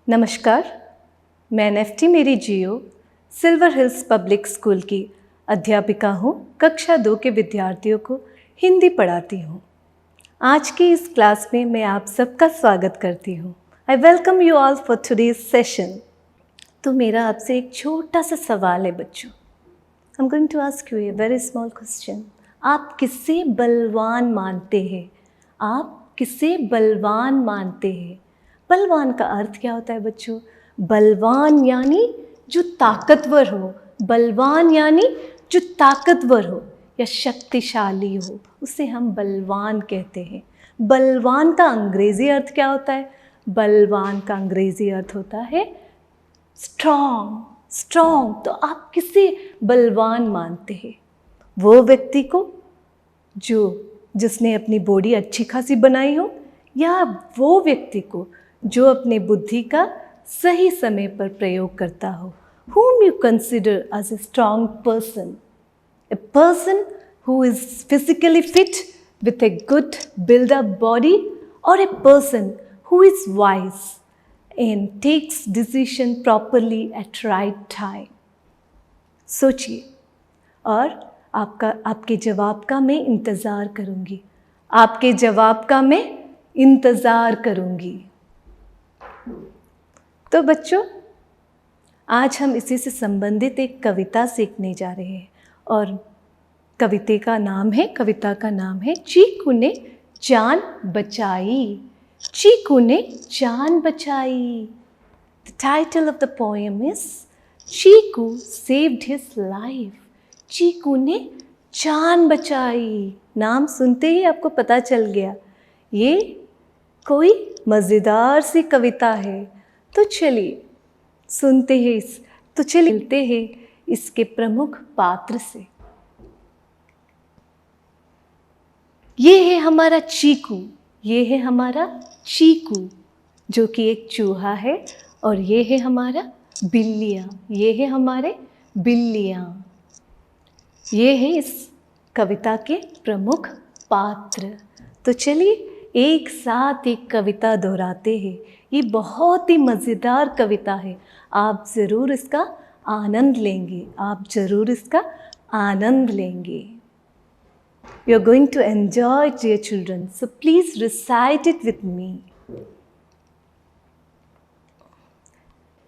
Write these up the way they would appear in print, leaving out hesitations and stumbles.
नमस्कार, मैं नेफ्टी मेरी जियो सिल्वर हिल्स पब्लिक स्कूल की अध्यापिका हूँ। कक्षा 2 के विद्यार्थियों को हिंदी पढ़ाती हूँ। आज की इस क्लास में मैं आप सबका स्वागत करती हूँ। I welcome you all for today's session. तो मेरा आपसे एक छोटा सा सवाल है बच्चों। I am going to ask you a very small question. आप किसे बलवान मानते हैं? आप किसे बलवान मानते हैं? बलवान का अर्थ क्या होता है बच्चों? बलवान यानी जो ताकतवर हो, बलवान यानी जो ताकतवर हो या शक्तिशाली हो, उसे हम बलवान कहते हैं। बलवान का अंग्रेजी अर्थ क्या होता है? बलवान का अंग्रेजी अर्थ होता है स्ट्रॉन्ग। स्ट्रॉन्ग। तो आप किसे बलवान मानते हैं? वो व्यक्ति को जिसने अपनी बॉडी अच्छी खासी बनाई हो, या वो व्यक्ति को जो अपने बुद्धि का सही समय पर प्रयोग करता हो? Whom you consider as a strong person? A person who is physically fit with a good build-up body, or a person who is wise and takes decision properly at right time? सोचिए और आपके जवाब का मैं इंतज़ार करूँगी। आपके जवाब का मैं इंतज़ार करूँगी। तो बच्चों, आज हम इसी से संबंधित एक कविता सीखने जा रहे हैं और कविता का नाम है चीकू ने जान बचाई। चीकू ने जान बचाई। The title of the poem is Chiku saved his life। चीकू ने जान बचाई। नाम सुनते ही आपको पता चल गया ये कोई मज़ेदार सी कविता है। तो चलिए मिलते हैं इसके प्रमुख पात्र से। ये है हमारा चीकू, जो कि एक चूहा है, और ये है हमारा बिल्लियाँ। ये है इस कविता के प्रमुख पात्र। तो चलिए एक साथ एक कविता दोहराते हैं। ये बहुत ही मज़ेदार कविता है। आप ज़रूर इसका आनंद लेंगे। You are going to enjoy it, dear children. So please recite it with me.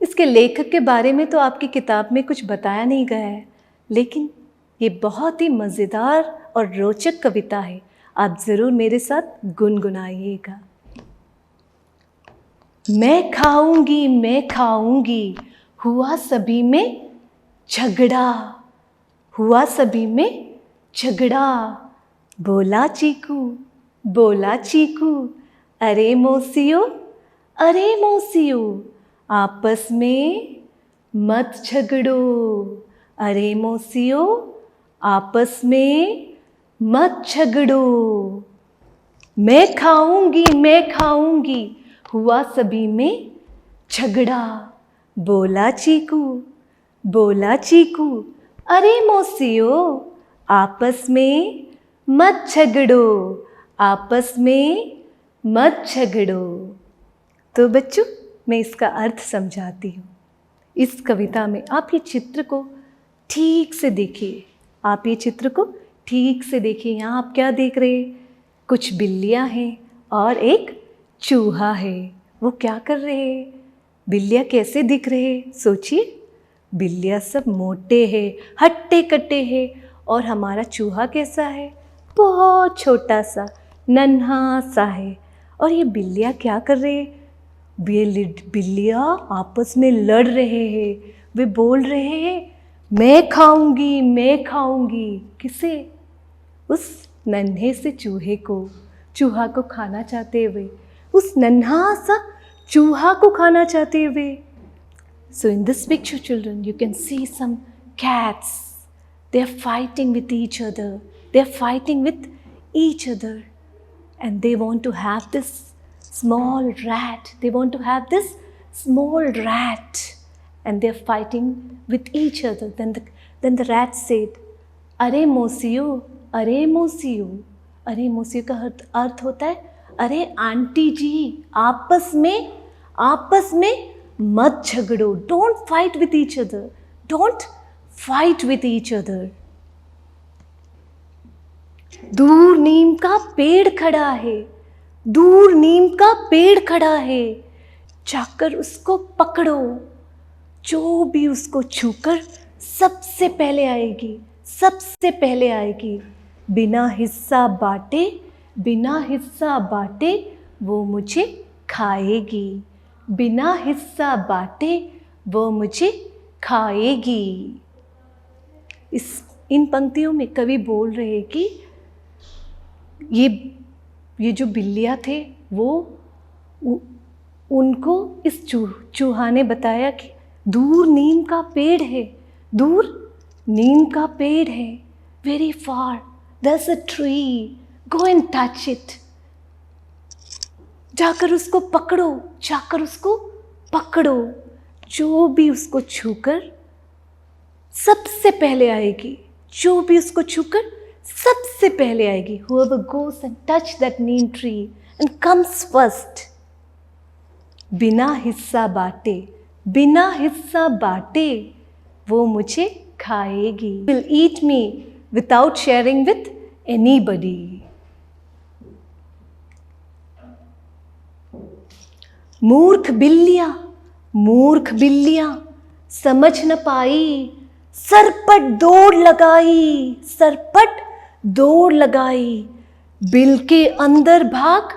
इसके लेखक के बारे में तो आपकी किताब में कुछ बताया नहीं गया है, लेकिन ये बहुत ही मज़ेदार और रोचक कविता है। आप ज़रूर मेरे साथ गुनगुनाइएगा। मैं खाऊंगी, हुआ सभी में झगड़ा। बोला चीकू, अरे मौसियो, आपस में मत झगड़ो। अरे मौसियो, आपस में मत झगड़ो। मैं खाऊंगी, हुआ सभी में झगड़ा। बोला चीकू, अरे मौसियो, आपस में मत झगड़ो। तो बच्चों, मैं इसका अर्थ समझाती हूँ। इस कविता में आप ये चित्र को ठीक से देखिए। यहाँ आप क्या देख रहे हैं? कुछ बिल्लियाँ हैं और एक चूहा है। वो क्या कर रहे हैं? बिल्लियाँ कैसे दिख रहे हैं? सोचिए। बिल्लियाँ सब मोटे हैं, हट्टे कट्टे हैं, और हमारा चूहा कैसा है? बहुत छोटा सा, नन्हा सा है। और ये बिल्लियाँ क्या कर रहे हैं? बिल्लियाँ आपस में लड़ रहे हैं। वे बोल रहे हैं मैं खाऊंगी। किसे? उस नन्हे से चूहा को खाना चाहते हुए, उस नन्हा सा चूहा को खाना चाहते हुए। So in this picture, children, you can see some cats. They are fighting with each other. And they want to have this small rat. And they are fighting with each other. Then the rat said, अरे मौसियो। अरे मौसियो का अर्थ होता है अरे aunty जी, आपस में मत झगड़ो, don't fight with each other, don't fight with each other. दूर नीम का पेड़ खड़ा है, दूर नीम का पेड़ खड़ा है, जाकर उसको पकड़ो, जो भी उसको छूकर सबसे पहले आएगी, सबसे पहले आएगी। बिना हिस्सा बांटे, बिना हिस्सा बांटे वो मुझे खाएगी, बिना हिस्सा बांटे वो मुझे खाएगी। इन पंक्तियों में कवि बोल रहे हैं कि ये जो बिल्लियाँ थे वो उनको इस चूहा ने बताया कि दूर नीम का पेड़ है, दूर नीम का पेड़ है, very far there's a tree, go and touch it। जाकर उसको पकड़ो, जाकर उसको पकड़ो, जो भी उसको छूकर सबसे पहले आएगी, जो भी उसको छूकर सबसे पहले आएगी। Whoever goes and touch that neem tree and comes first। बिना हिस्सा बांटे, बिना हिस्सा बांटे वो मुझे खाएगी। Will eat me without sharing with anybody। मूर्ख बिल्लियाँ, मूर्ख बिल्लियाँ समझ न पाई, सरपट दौड़ लगाई, सरपट दौड़ लगाई। बिल के अंदर भाग,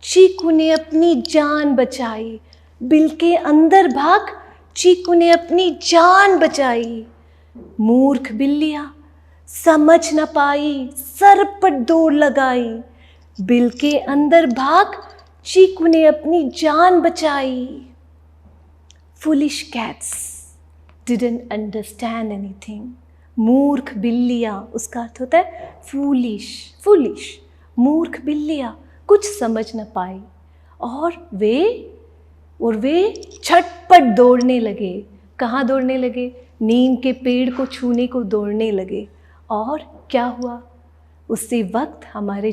चीकू ने अपनी जान बचाई, बिल के अंदर भाग, चीकू ने अपनी जान बचाई। मूर्ख बिल्लियाँ समझ न पाई, सरपट दौड़ लगाई, बिल के अंदर भाग, चीकू ने अपनी जान बचाई। Foolish cats didn't understand anything। मूर्ख बिल्लियाँ, उसका अर्थ होता है foolish, foolish। मूर्ख बिल्लियाँ कुछ समझ न पाई और वे झटपट दौड़ने लगे। कहाँ दौड़ने लगे? नीम के पेड़ को छूने को दौड़ने लगे। और क्या हुआ? उसी वक्त हमारा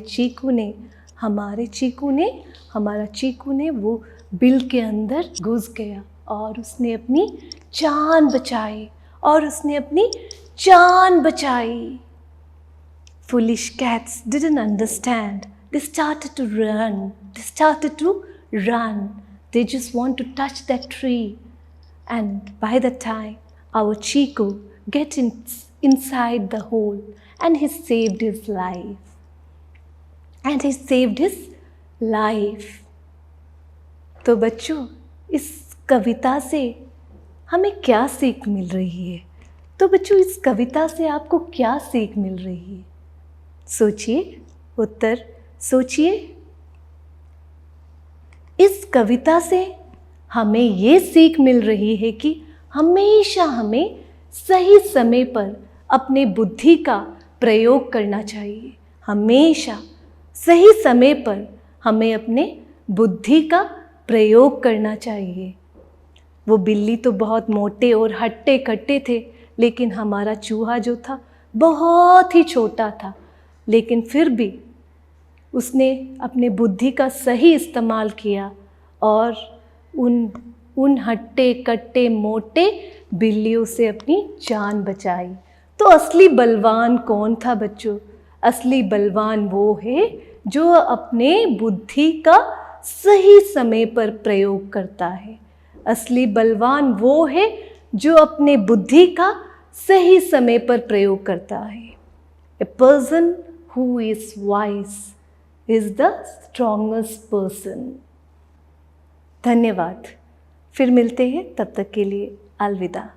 चीकू ने वो बिल के अंदर घुस गया और उसने अपनी जान बचाई, Foolish cats didn't understand। They started to run। They just want to touch that tree। And by the time our Chiku get inside the hole and he saved his life। तो बच्चों, इस कविता से हमें क्या सीख मिल रही है? तो बच्चों, इस कविता से आपको क्या सीख मिल रही है? सोचिए, उत्तर सोचिए। इस कविता से हमें ये सीख मिल रही है कि हमेशा हमें सही समय पर अपने बुद्धि का प्रयोग करना चाहिए। हमेशा सही समय पर हमें अपने बुद्धि का प्रयोग करना चाहिए। वो बिल्ली तो बहुत मोटे और हट्टे कट्टे थे, लेकिन हमारा चूहा जो था बहुत ही छोटा था, लेकिन फिर भी उसने अपने बुद्धि का सही इस्तेमाल किया और उन हट्टे कट्टे मोटे बिल्लियों से अपनी जान बचाई। तो असली बलवान कौन था बच्चों? असली बलवान वो है जो अपने बुद्धि का सही समय पर प्रयोग करता है। असली बलवान वो है जो अपने बुद्धि का सही समय पर प्रयोग करता है। A person who is wise is the strongest person। धन्यवाद। फिर मिलते हैं, तब तक के लिए अलविदा।